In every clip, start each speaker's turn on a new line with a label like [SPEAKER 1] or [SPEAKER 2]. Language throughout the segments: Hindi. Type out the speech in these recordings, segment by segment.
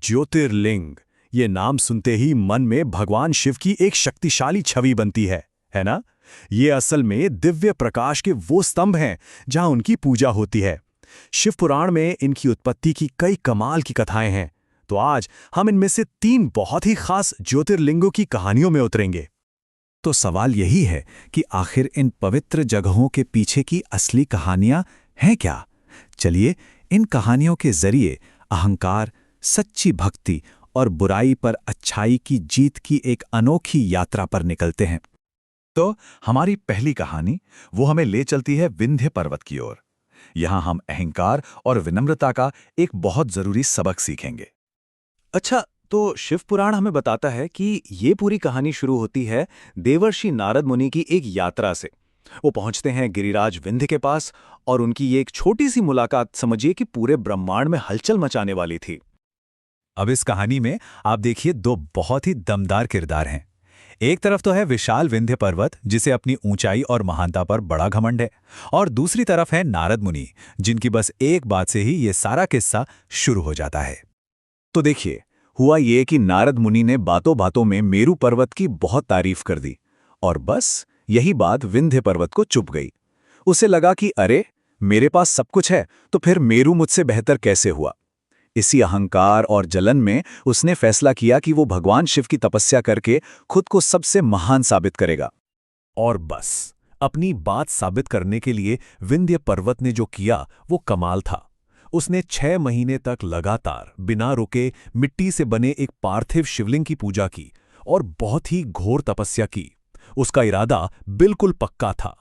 [SPEAKER 1] ज्योतिर्लिंग, ये नाम सुनते ही मन में भगवान शिव की एक शक्तिशाली छवि बनती है ना? ये असल में दिव्य प्रकाश के वो स्तंभ हैं जहां उनकी पूजा होती है। शिव पुराण में इनकी उत्पत्ति की कई कमाल की कथाएं हैं। तो आज हम इनमें से 3 बहुत ही खास ज्योतिर्लिंगों की कहानियों में उतरेंगे।
[SPEAKER 2] तो सवाल यही है कि आखिर इन पवित्र जगहों के पीछे की असली कहानियां हैं क्या? चलिए इन कहानियों के जरिए अहंकार, सच्ची भक्ति और बुराई पर अच्छाई की जीत की एक अनोखी यात्रा पर निकलते हैं। तो हमारी पहली कहानी वो हमें ले चलती है विंध्य पर्वत की ओर। यहां हम अहंकार और विनम्रता का एक बहुत जरूरी सबक सीखेंगे।
[SPEAKER 3] अच्छा, तो शिव पुराण हमें बताता है कि ये पूरी कहानी शुरू होती है देवर्षि नारद मुनि की एक यात्रा से। वो पहुंचते हैं गिरिराज विंध्य के पास और उनकी ये एक छोटी सी मुलाकात समझिए कि पूरे ब्रह्मांड में हलचल मचाने वाली थी।
[SPEAKER 2] अब इस कहानी में आप देखिए 2 बहुत ही दमदार किरदार हैं। एक तरफ तो है विशाल विंध्य पर्वत, जिसे अपनी ऊंचाई और महानता पर बड़ा घमंड है, और दूसरी तरफ है नारद मुनि, जिनकी बस एक बात से ही ये सारा किस्सा शुरू हो जाता है।
[SPEAKER 4] तो देखिए, हुआ ये कि नारद मुनि ने बातों बातों में मेरू पर्वत की बहुत तारीफ कर दी, और बस यही बात विंध्य पर्वत को चुभ गई। उसे लगा कि अरे, मेरे पास सब कुछ है, तो फिर मेरू मुझसे बेहतर कैसे हुआ? इसी अहंकार और जलन में उसने फैसला किया कि वो भगवान शिव की तपस्या करके खुद को सबसे महान साबित करेगा।
[SPEAKER 1] और बस अपनी बात साबित करने के लिए विंध्य पर्वत ने जो किया वो कमाल था। उसने 6 महीने तक लगातार बिना रुके मिट्टी से बने एक पार्थिव शिवलिंग की पूजा की और बहुत ही घोर तपस्या की। उसका इरादा बिल्कुल पक्का था।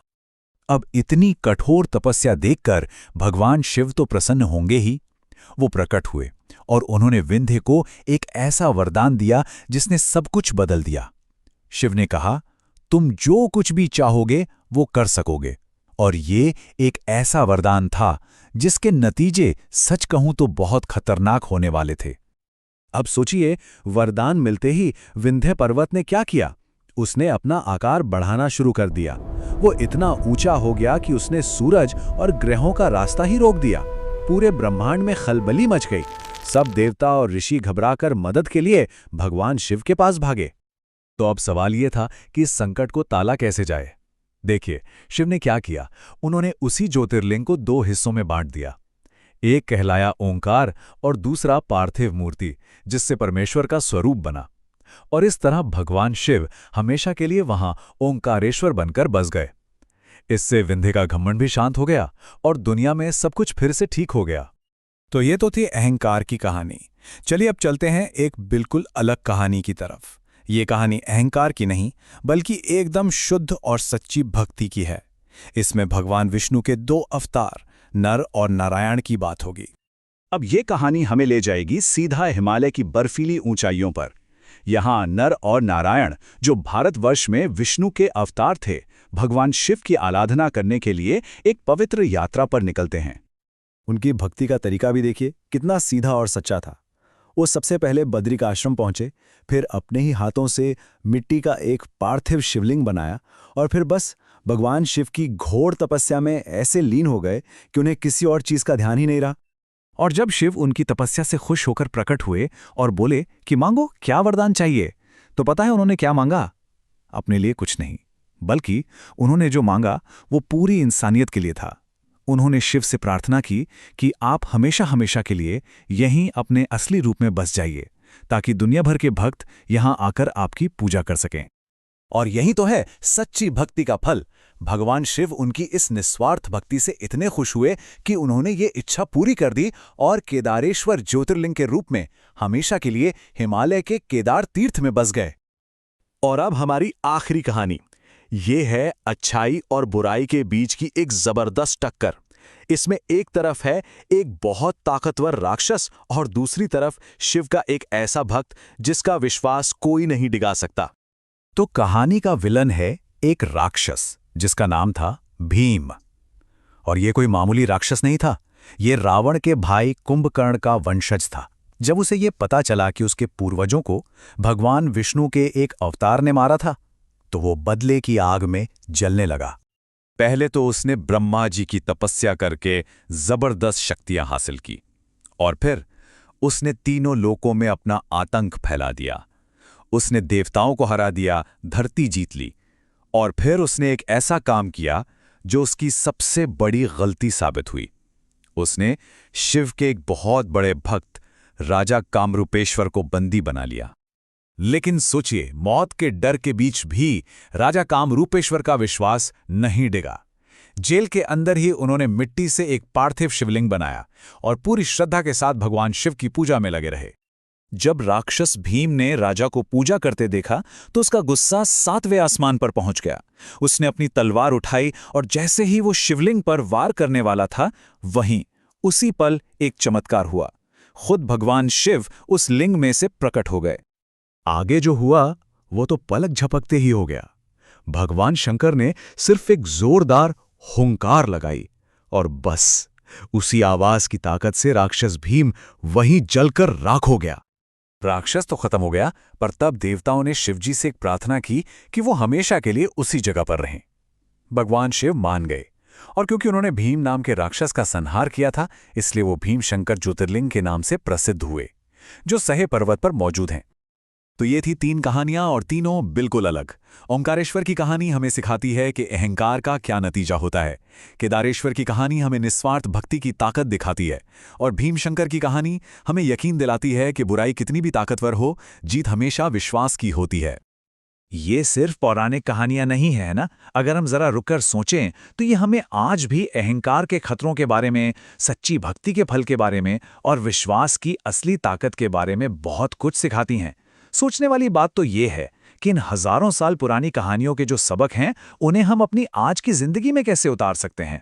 [SPEAKER 2] अब इतनी कठोर तपस्या देखकर भगवान शिव तो प्रसन्न होंगे ही। वो प्रकट हुए और उन्होंने विंध्य को एक ऐसा वरदान दिया जिसने सब कुछ बदल दिया। शिव ने कहा, तुम जो कुछ भी चाहोगे वो कर सकोगे। और ये एक ऐसा वरदान था जिसके नतीजे सच कहूं तो बहुत खतरनाक होने वाले थे।
[SPEAKER 1] अब सोचिए, वरदान मिलते ही विंध्य पर्वत ने क्या किया? उसने अपना आकार बढ़ाना शुरू कर दिया। वो इतना ऊंचा हो गया कि उसने सूरज और ग्रहों का रास्ता ही रोक दिया। पूरे ब्रह्मांड में खलबली मच गई। सब देवता और ऋषि घबराकर मदद के लिए भगवान शिव के पास भागे।
[SPEAKER 2] तो अब सवाल यह था कि इस संकट को ताला कैसे जाए। देखिए, शिव ने क्या किया। उन्होंने उसी ज्योतिर्लिंग को 2 हिस्सों में बांट दिया। एक कहलाया ओंकार और दूसरा पार्थिव मूर्ति, जिससे परमेश्वर का स्वरूप बना। और इस तरह भगवान शिव हमेशा के लिए वहां ओंकारेश्वर बनकर बस गए। इससे विंध्य का घमंड भी शांत हो गया और दुनिया में सब कुछ फिर से ठीक हो गया।
[SPEAKER 1] तो ये तो थी अहंकार की कहानी। चलिए अब चलते हैं एक बिल्कुल अलग कहानी की तरफ। ये कहानी अहंकार की नहीं, बल्कि एकदम शुद्ध और सच्ची भक्ति की है। इसमें भगवान विष्णु के 2 अवतार, नर और नारायण की बात होगी।
[SPEAKER 4] अब ये कहानी हमें ले जाएगी सीधा हिमालय की बर्फीली ऊंचाइयों पर। यहाँ नर और नारायण, जो भारतवर्ष में विष्णु के अवतार थे, भगवान शिव की आराधना करने के लिए एक पवित्र यात्रा पर निकलते हैं।
[SPEAKER 1] उनकी भक्ति का तरीका भी देखिए, कितना सीधा और सच्चा था। वो सबसे पहले बद्री का आश्रम पहुंचे, फिर अपने ही हाथों से मिट्टी का एक पार्थिव शिवलिंग बनाया और फिर बस भगवान शिव की घोर तपस्या में ऐसे लीन हो गए कि उन्हें किसी और चीज का ध्यान ही नहीं रहा। और जब शिव उनकी तपस्या से खुश होकर प्रकट हुए और बोले कि मांगो, क्या वरदान चाहिए, तो पता है उन्होंने क्या मांगा? अपने लिए कुछ नहीं, बल्कि उन्होंने जो मांगा वो पूरी इंसानियत के लिए था। उन्होंने शिव से प्रार्थना की कि आप हमेशा हमेशा के लिए यहीं अपने असली रूप में बस जाइए, ताकि दुनिया भर के भक्त यहां आकर आपकी पूजा कर सकें।
[SPEAKER 4] और यही तो है सच्ची भक्ति का फल। भगवान शिव उनकी इस निस्वार्थ भक्ति से इतने खुश हुए कि उन्होंने ये इच्छा पूरी कर दी और केदारेश्वर ज्योतिर्लिंग के रूप में हमेशा के लिए हिमालय के केदार तीर्थ में बस गए।
[SPEAKER 1] और अब हमारी आखिरी कहानी। ये है अच्छाई और बुराई के बीच की एक जबरदस्त टक्कर। इसमें एक तरफ है एक बहुत ताकतवर राक्षस और दूसरी तरफ शिव का एक ऐसा भक्त जिसका विश्वास कोई नहीं डिगा सकता।
[SPEAKER 2] तो कहानी का विलन है एक राक्षस जिसका नाम था भीम। और ये कोई मामूली राक्षस नहीं था, ये रावण के भाई कुंभकर्ण का वंशज था। जब उसे ये पता चला कि उसके पूर्वजों को भगवान विष्णु के एक अवतार ने मारा था, तो वो बदले की आग में जलने लगा।
[SPEAKER 4] पहले तो उसने ब्रह्मा जी की तपस्या करके जबरदस्त शक्तियां हासिल की, और फिर
[SPEAKER 2] उसने तीनों लोकों में अपना आतंक फैला दिया। उसने देवताओं को हरा दिया, धरती जीत ली, और फिर उसने एक ऐसा काम किया जो उसकी सबसे बड़ी गलती साबित हुई। उसने शिव के एक बहुत बड़े भक्त राजा कामरूपेश्वर को बंदी बना लिया। लेकिन सोचिए, मौत के डर के बीच भी राजा कामरूपेश्वर का विश्वास नहीं डिगा। जेल के अंदर ही उन्होंने मिट्टी से एक पार्थिव शिवलिंग बनाया और पूरी श्रद्धा के साथ भगवान शिव की पूजा में लगे रहे। जब राक्षस भीम ने राजा को पूजा करते देखा तो उसका गुस्सा 7वें आसमान पर पहुंच गया। उसने अपनी तलवार उठाई और जैसे ही वो शिवलिंग पर वार करने वाला था, वहीं उसी पल एक चमत्कार हुआ। खुद भगवान शिव उस लिंग में से प्रकट हो गए।
[SPEAKER 4] आगे जो हुआ वो तो पलक झपकते ही हो गया। भगवान शंकर ने सिर्फ एक जोरदार हुंकार लगाई और बस उसी आवाज की ताकत से राक्षस भीम वहीं जलकर राख हो गया।
[SPEAKER 2] राक्षस तो खत्म हो गया, पर तब देवताओं ने शिवजी से एक प्रार्थना की कि वो हमेशा के लिए उसी जगह पर रहें। भगवान शिव मान गए, और क्योंकि उन्होंने भीम नाम के राक्षस का संहार किया था, इसलिए वो भीम शंकर ज्योतिर्लिंग के नाम से प्रसिद्ध हुए, जो सहे पर्वत पर मौजूद हैं। तो ये थी 3 कहानियां और तीनों बिल्कुल अलग। ओंकारेश्वर की कहानी हमें सिखाती है कि अहंकार का क्या नतीजा होता है। केदारेश्वर की कहानी हमें निस्वार्थ भक्ति की ताकत दिखाती है, और भीमशंकर की कहानी हमें यकीन दिलाती है कि बुराई कितनी भी ताकतवर हो, जीत हमेशा विश्वास की होती है।
[SPEAKER 3] ये सिर्फ पौराणिक कहानियां नहीं है ना। अगर हम जरा रुककर सोचें तो ये हमें आज भी अहंकार के खतरों के बारे में, सच्ची भक्ति के फल के बारे में और विश्वास की असली ताकत के बारे में बहुत कुछ सिखाती हैं। सोचने वाली बात तो ये है कि इन हजारों साल पुरानी कहानियों के जो सबक हैं, उन्हें हम अपनी आज की जिंदगी में कैसे उतार सकते हैं।